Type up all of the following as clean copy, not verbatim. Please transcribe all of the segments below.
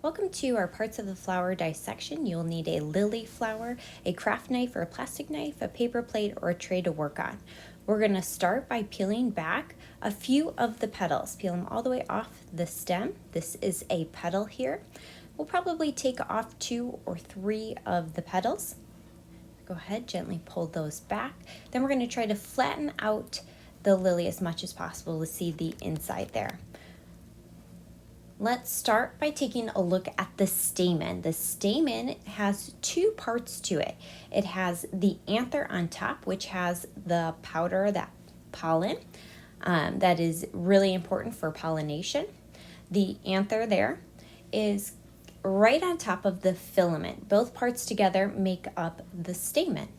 Welcome to our parts of the flower dissection. You'll need a lily flower, a craft knife or a plastic knife, a paper plate, or a tray to work on. We're going to start by peeling back a few of the petals. Peel them all the way off the stem. This is a petal here. We'll probably take off 2 or 3 of the petals. Go ahead, gently pull those back. Then we're going to try to flatten out the lily as much as possible to see the inside there. Let's start by taking a look at the stamen. The stamen has 2 parts to it. It has the anther on top, which has the powder, that pollen, that is really important for pollination. The anther there is right on top of the filament. Both parts together make up the stamen.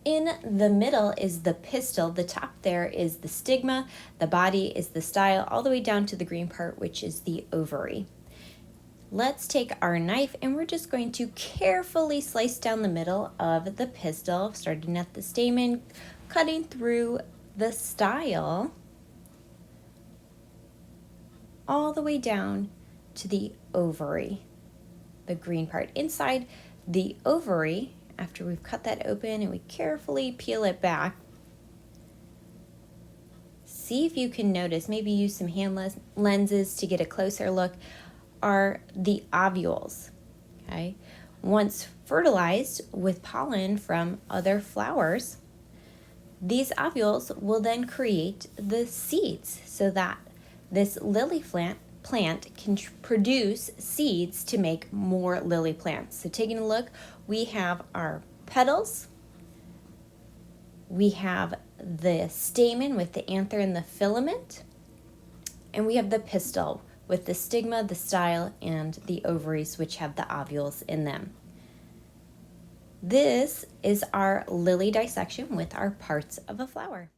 In the middle is the pistil. The top there is the stigma. The body is the style, all the way down to the green part, which is the ovary. Let's take our knife and we're just going to carefully slice down the middle of the pistil, starting at the stamen, cutting through the style, all the way down to the ovary, the green part. Inside the ovary, after we've cut that open and we carefully peel it back, see if you can notice, maybe use some hand lenses to get a closer look, are the ovules. Okay? Once fertilized with pollen from other flowers, these ovules will then create the seeds so that this lily plant can produce seeds to make more lily plants. So taking a look, we have our petals, we have the stamen with the anther and the filament, and we have the pistil with the stigma, the style, and the ovaries, which have the ovules in them. This is our lily dissection with our parts of a flower.